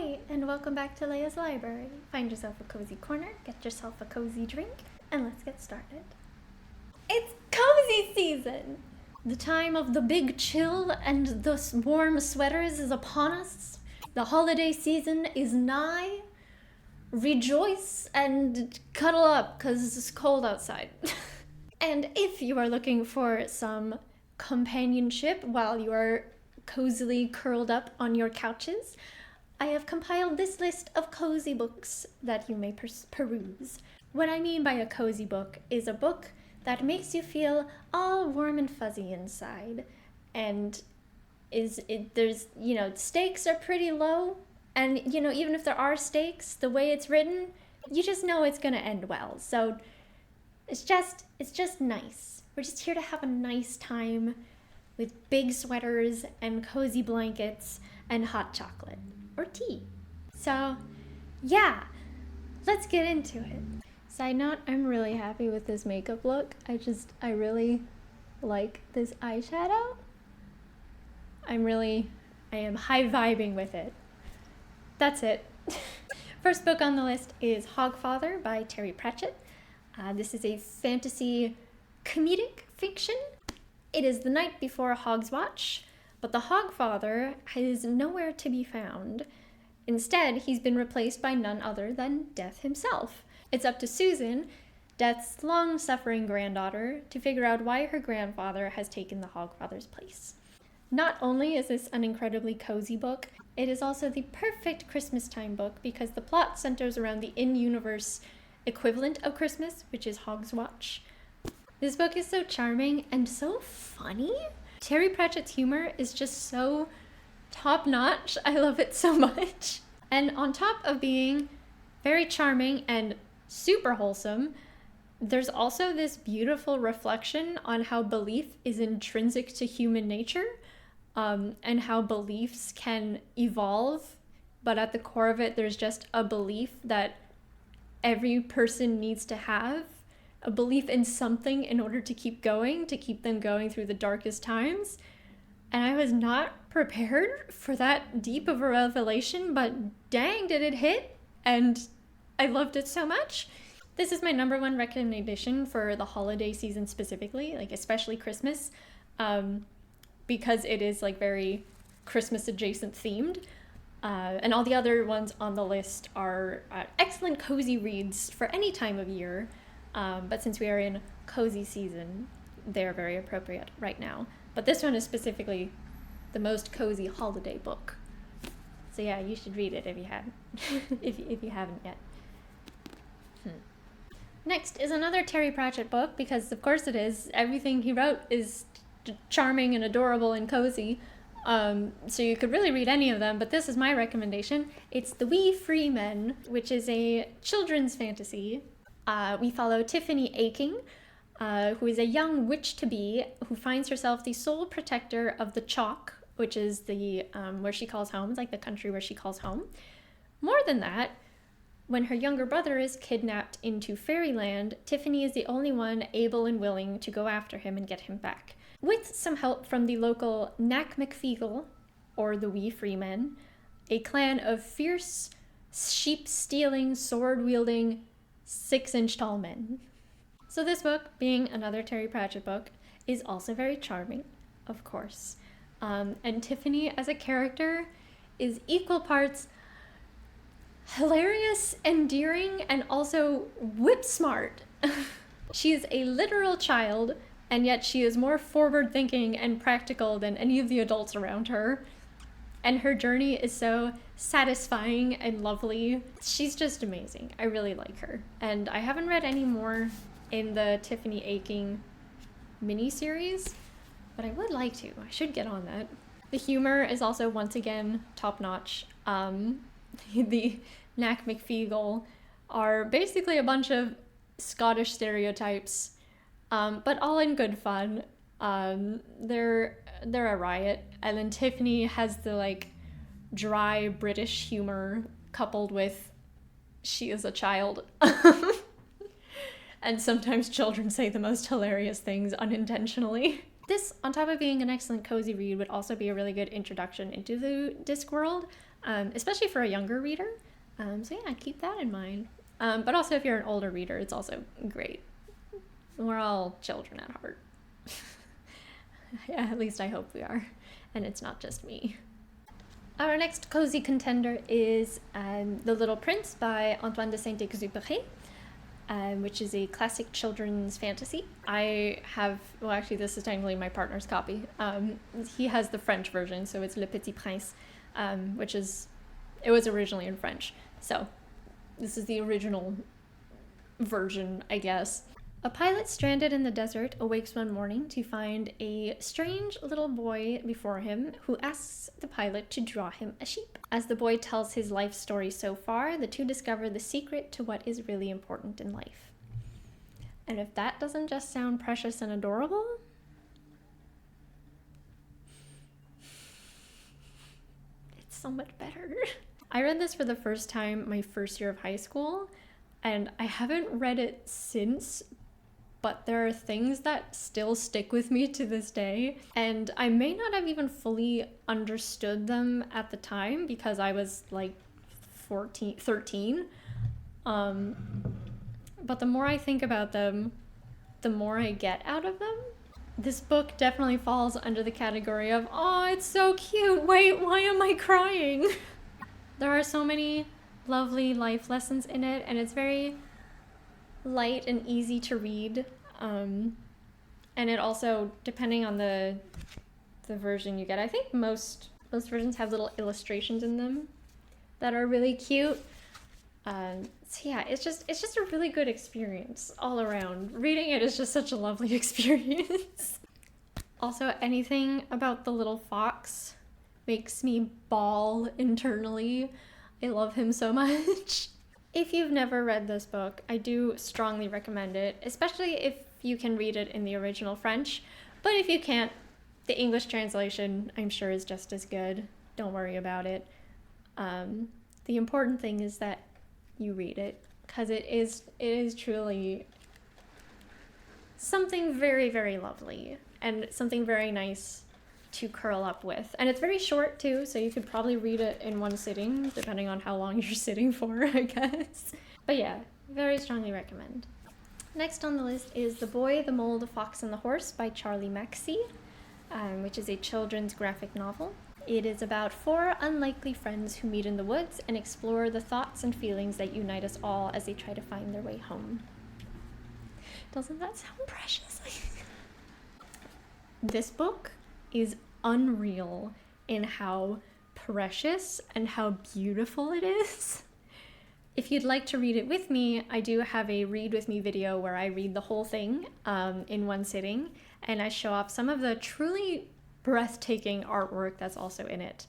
Hi, and welcome back to Leia's Library. Find yourself a cozy corner, get yourself a cozy drink, and let's get started. It's cozy season! The time of the big chill and the warm sweaters is upon us. The holiday season is nigh. Rejoice and cuddle up, because it's cold outside. And if you are looking for some companionship while you are cozily curled up on your couches, I have compiled this list of cozy books that you may peruse. What I mean by a cozy book is a book that makes you feel all warm and fuzzy inside, and stakes are pretty low, and even if there are stakes, the way it's written, you just know it's gonna end well. So it's just nice. We're just here to have a nice time with big sweaters and cozy blankets and hot chocolate. Or tea. So, yeah, let's get into it. Side note, I'm really happy with this makeup look. I really like this eyeshadow. I am high vibing with it. That's it. First book on the list is Hogfather by Terry Pratchett. This is a fantasy comedic fiction. It is the night before Hog's Watch, but the Hogfather is nowhere to be found. Instead, he's been replaced by none other than Death himself. It's up to Susan, Death's long-suffering granddaughter, to figure out why her grandfather has taken the Hogfather's place. Not only is this an incredibly cozy book, it is also the perfect Christmas time book because the plot centers around the in-universe equivalent of Christmas, which is Hog's Watch. This book is so charming and so funny. Terry Pratchett's humor is just so top-notch. I love it so much. And on top of being very charming and super wholesome, there's also this beautiful reflection on how belief is intrinsic to human nature, and how beliefs can evolve, but at the core of it, there's just a belief that every person needs to have, a belief in something in order to keep going, to keep them going through the darkest times. And I was not prepared for that deep of a revelation, but dang, did it hit, and I loved it so much. This is my number one recommendation for the holiday season specifically, especially Christmas, because it is very Christmas adjacent themed. And all the other ones on the list are excellent cozy reads for any time of year. But since we are in cozy season, they're very appropriate right now. But this one is specifically the most cozy holiday book. So yeah, you should read it if you haven't, if you haven't yet. Next is another Terry Pratchett book, because of course it is. Everything he wrote is charming and adorable and cozy. So you could really read any of them, but this is my recommendation. It's The Wee Free Men, which is a children's fantasy. We follow Tiffany Aching, who is a young witch-to-be who finds herself the sole protector of the Chalk, which is the where she calls home. It's the country where she calls home. More than that, when her younger brother is kidnapped into Fairyland, Tiffany is the only one able and willing to go after him and get him back. With some help from the local Mackesy, or the Wee Free Men, a clan of fierce, sheep-stealing, sword-wielding, 6-inch tall men. So this book, being another Terry Pratchett book, is also very charming, of course. And Tiffany as a character is equal parts hilarious, endearing, and also whip-smart. She is a literal child, and yet she is more forward-thinking and practical than any of the adults around her. And her journey is so satisfying and lovely. She's just amazing. I really like her. And I haven't read any more in the Tiffany Aching miniseries, but I would like to. I should get on that. The humor is also, once again, top-notch. The Knack McFeagle are basically a bunch of Scottish stereotypes, but all in good fun. They're a riot, and then Tiffany has the dry British humor coupled with she is a child. And sometimes children say the most hilarious things unintentionally. This, on top of being an excellent cozy read, would also be a really good introduction into the Discworld. especially for a younger reader. So yeah, keep that in mind. But also if you're an older reader, it's also great. We're all children at heart. Yeah, at least I hope we are. And it's not just me. Our next cozy contender is The Little Prince by Antoine de Saint-Exupéry, which is a classic children's fantasy. Actually this is technically my partner's copy. He has the French version, so it's Le Petit Prince, it was originally in French. So this is the original version, I guess. A pilot stranded in the desert awakes one morning to find a strange little boy before him who asks the pilot to draw him a sheep. As the boy tells his life story so far, the two discover the secret to what is really important in life. And if that doesn't just sound precious and adorable, it's so much better. I read this for the first time my first year of high school, and I haven't read it since, but there are things that still stick with me to this day, and I may not have even fully understood them at the time because I was like 13. But the more I think about them, the more I get out of them. This book definitely falls under the category of, oh, it's so cute, wait, why am I crying? There are so many lovely life lessons in it, and it's very light and easy to read, and it also, depending on the version you get, I think most versions have little illustrations in them that are really cute. So yeah, it's just a really good experience all around. Reading it is just such a lovely experience. Also, anything about the little fox makes me bawl internally. I love him so much. If you've never read this book, I do strongly recommend it, especially if you can read it in the original French. But if you can't, the English translation, I'm sure, is just as good. Don't worry about it. The important thing is that you read it, because it is truly something very, very lovely and something very nice to curl up with. And it's very short too, so you could probably read it in one sitting, depending on how long you're sitting for, I guess. But yeah, very strongly recommend. Next on the list is The Boy, the Mole, the Fox, and the Horse by Charlie Mackesy, which is a children's graphic novel. It is about 4 unlikely friends who meet in the woods and explore the thoughts and feelings that unite us all as they try to find their way home. Doesn't that sound precious? This book is unreal in how precious and how beautiful it is. If you'd like to read it with me, I do have a read with me video where I read the whole thing in one sitting, and I show off some of the truly breathtaking artwork that's also in it.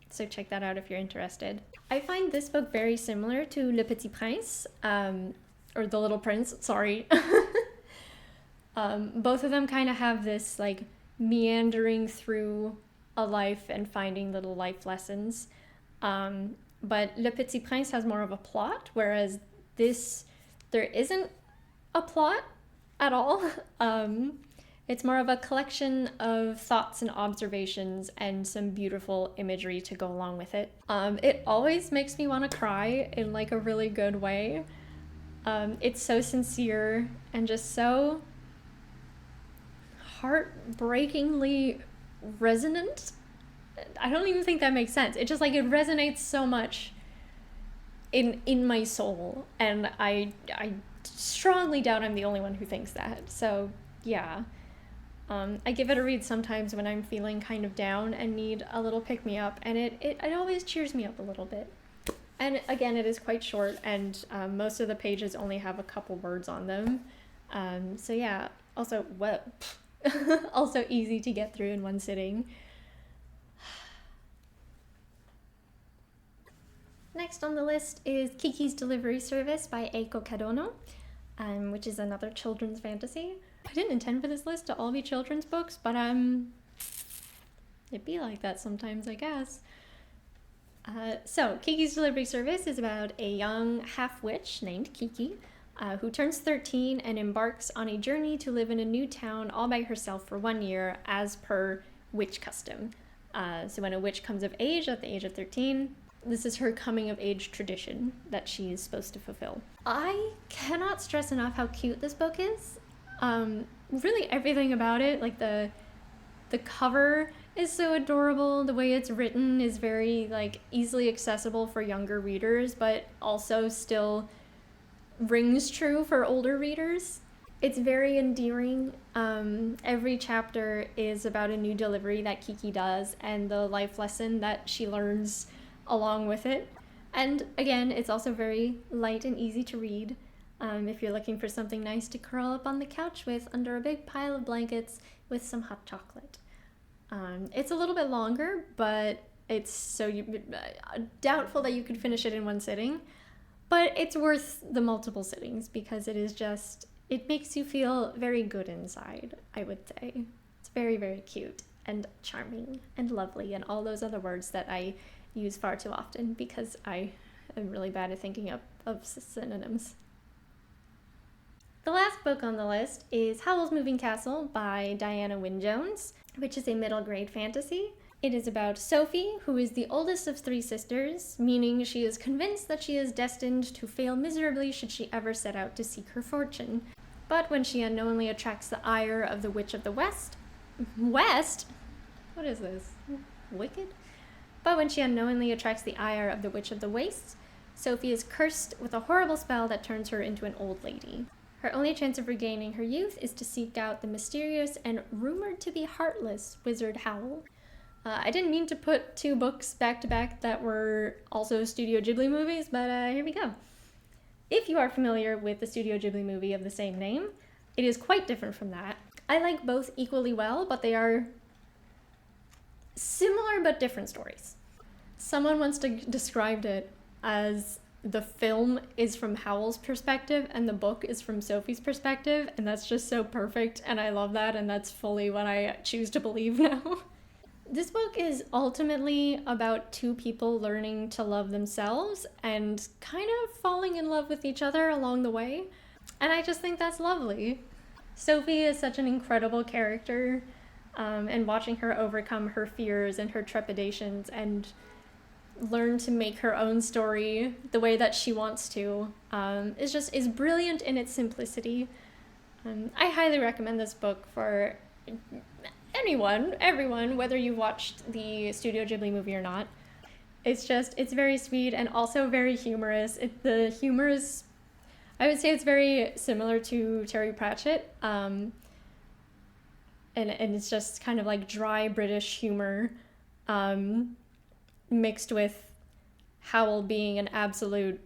So check that out if you're interested. I find this book very similar to Le Petit Prince, or The Little Prince, sorry. Both of them kind of have this like meandering through a life and finding little life lessons. But Le Petit Prince has more of a plot, whereas this, there isn't a plot at all. It's more of a collection of thoughts and observations and some beautiful imagery to go along with it. It always makes me want to cry in like a really good way. It's so sincere and just so heartbreakingly resonant. I don't even think that makes sense. It just like, it resonates so much in my soul, and I strongly doubt I'm the only one who thinks that. So yeah, I give it a read sometimes when I'm feeling kind of down and need a little pick-me-up, and it always cheers me up a little bit. And again, it is quite short, and most of the pages only have a couple words on them. So yeah, also also easy to get through in one sitting. Next on the list is Kiki's Delivery Service by Eiko Kadono, which is another children's fantasy. I didn't intend for this list to all be children's books, but it'd be like that sometimes, I guess. So Kiki's Delivery Service is about a young half-witch named Kiki, who turns 13 and embarks on a journey to live in a new town all by herself for 1 year, as per witch custom. So when a witch comes of age at the age of 13, this is her coming of age tradition that she is supposed to fulfill. I cannot stress enough how cute this book is. Really everything about it, like the cover is so adorable. The way it's written is very like easily accessible for younger readers, but also still rings true for older readers. It's very endearing. Every chapter is about a new delivery that Kiki does and the life lesson that she learns along with it. And again, it's also very light and easy to read. If you're looking for something nice to curl up on the couch with under a big pile of blankets with some hot chocolate. It's a little bit longer, but it's doubtful that you could finish it in one sitting. But it's worth the multiple sittings because it makes you feel very good inside, I would say. It's very, very cute and charming and lovely and all those other words that I use far too often because I am really bad at thinking of synonyms. The last book on the list is Howl's Moving Castle by Diana Wynne Jones, which is a middle grade fantasy. It is about Sophie, who is the oldest of 3 sisters, meaning she is convinced that she is destined to fail miserably should she ever set out to seek her fortune. But when she unknowingly attracts the ire of the Witch of the West? What is this? Wicked? But when she unknowingly attracts the ire of the Witch of the Waste, Sophie is cursed with a horrible spell that turns her into an old lady. Her only chance of regaining her youth is to seek out the mysterious and rumored to be heartless wizard Howl. I didn't mean to put 2 books back to back that were also Studio Ghibli movies, but here we go. If you are familiar with the Studio Ghibli movie of the same name, it is quite different from that. I like both equally well, but they are similar but different stories. Someone once described it as the film is from Howl's perspective and the book is from Sophie's perspective, and that's just so perfect, and I love that, and that's fully what I choose to believe now. This book is ultimately about 2 people learning to love themselves and kind of falling in love with each other along the way, and I just think that's lovely. Sophie is such an incredible character, and watching her overcome her fears and her trepidations and learn to make her own story the way that she wants to is brilliant in its simplicity. I highly recommend this book for everyone, whether you watched the Studio Ghibli movie or not. It's very sweet and also very humorous. The humor is, I would say it's very similar to Terry Pratchett, and it's just kind of like dry British humor, mixed with Howl being an absolute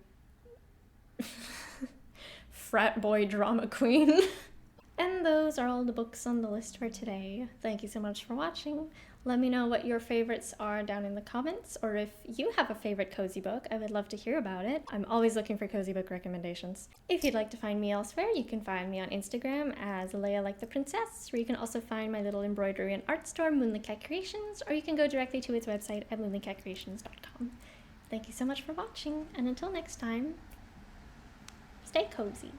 frat boy drama queen. And those are all the books on the list for today. Thank you so much for watching. Let me know what your favorites are down in the comments, or if you have a favorite cozy book, I would love to hear about it. I'm always looking for cozy book recommendations. If you'd like to find me elsewhere, you can find me on Instagram as Leia Like the Princess, where you can also find my little embroidery and art store, Moonlit Cat Creations, or you can go directly to its website at moonlitcatcreations.com. Thank you so much for watching, and until next time, stay cozy.